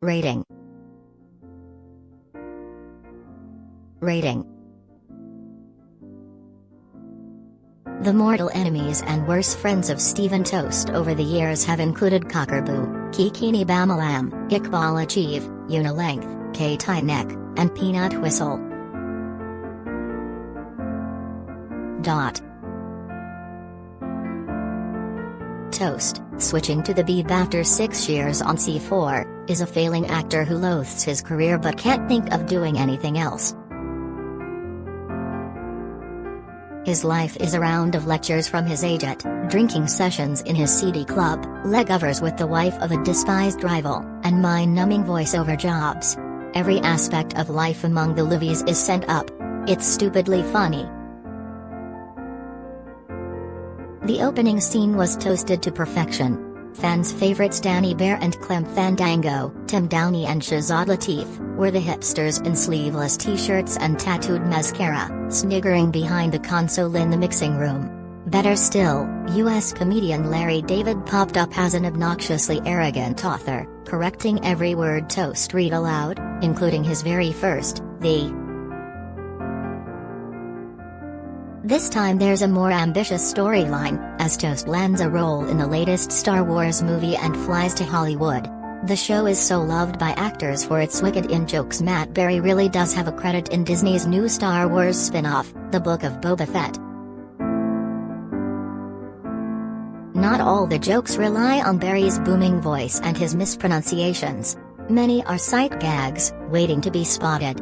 Rating. Rating. The mortal enemies and worse friends of Stephen Toast over the years have included Cockarboo, Kikini Bamalam, Iqbal Achieve, Unilength, Tightneck, and Peanut Whistle. Toast, switching to the Beeb after 6 years on C4, is a failing actor who loathes his career but can't think of doing anything else. His life is a round of lectures from his agent, drinking sessions in his seedy club, legovers with the wife of a despised rival, and mind-numbing voiceover jobs. Every aspect of life among the loathes is sent up. It's stupidly funny. The opening scene was toasted to perfection. Fans' favorites Danny Bear and Clem Fandango, Tim Downey and Shahzad Latif, were the hipsters in sleeveless t-shirts and tattooed mascara, sniggering behind the console in the mixing room. Better still, US comedian Larry David popped up as an obnoxiously arrogant author, correcting every word Toast read aloud, including his very first, the. This time there's a more ambitious storyline, as Toast lands a role in the latest Star Wars movie and flies to Hollywood. The show is so loved by actors for its wicked in-jokes Matt Berry really does have a credit in Disney's new Star Wars spin-off, The Book of Boba Fett. Not all the jokes rely on Berry's booming voice and his mispronunciations. Many are sight gags, waiting to be spotted.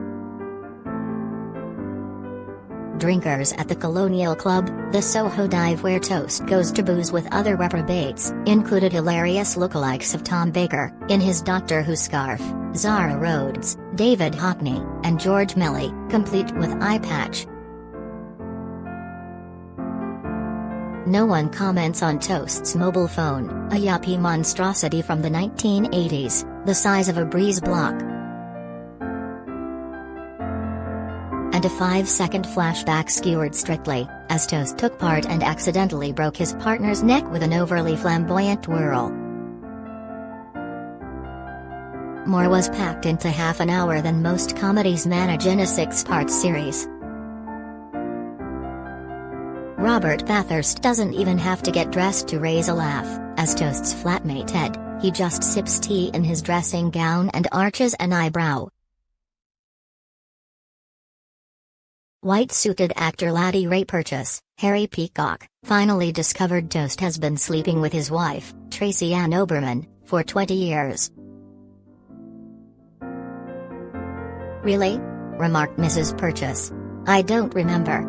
Drinkers at the Colonial Club, the Soho dive where Toast goes to booze with other reprobates, included hilarious lookalikes of Tom Baker, in his Doctor Who scarf, Zara Rhodes, David Hockney, and George Melly, complete with eye patch. No one comments on Toast's mobile phone, a yuppie monstrosity from the 1980s, the size of a breeze block. And a 5-second flashback skewered strictly, as Toast took part and accidentally broke his partner's neck with an overly flamboyant whirl. More was packed into half an hour than most comedies manage in a 6-part series. Robert Bathurst doesn't even have to get dressed to raise a laugh, as Toast's flatmate Ted, he just sips tea in his dressing gown and arches an eyebrow. White-suited actor Laddie Ray Purchase, Harry Peacock, finally discovered Toast has been sleeping with his wife, Tracy Ann Oberman, for 20 years. "Really?" remarked Mrs. Purchase. "I don't remember."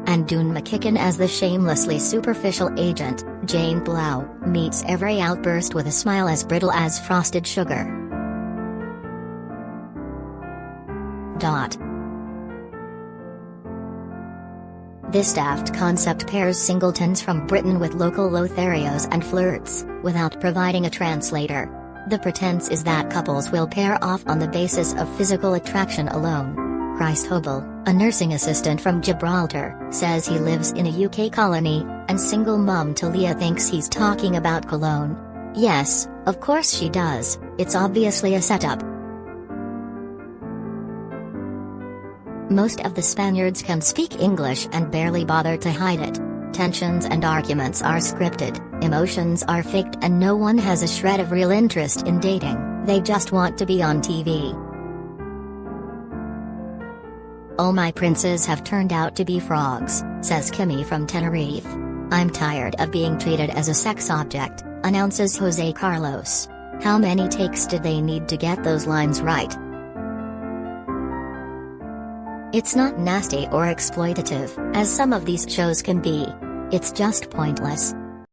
And Dune McKicken as the shamelessly superficial agent, Jane Blau, meets every outburst with a smile as brittle as frosted sugar. This daft concept pairs singletons from Britain with local Lotharios and flirts, without providing a translator. The pretense is that couples will pair off on the basis of physical attraction alone. Christ Hobel, a nursing assistant from Gibraltar, says he lives in a UK colony, and single mum Talia thinks he's talking about Cologne. Yes, of course she does, it's obviously a setup. Most of the Spaniards can speak English and barely bother to hide it. Tensions and arguments are scripted, emotions are faked, and no one has a shred of real interest in dating, they just want to be on TV. "All my princes have turned out to be frogs," says Kimmy from Tenerife. "I'm tired of being treated as a sex object," announces Jose Carlos. How many takes did they need to get those lines right? It's not nasty or exploitative, as some of these shows can be. It's just pointless.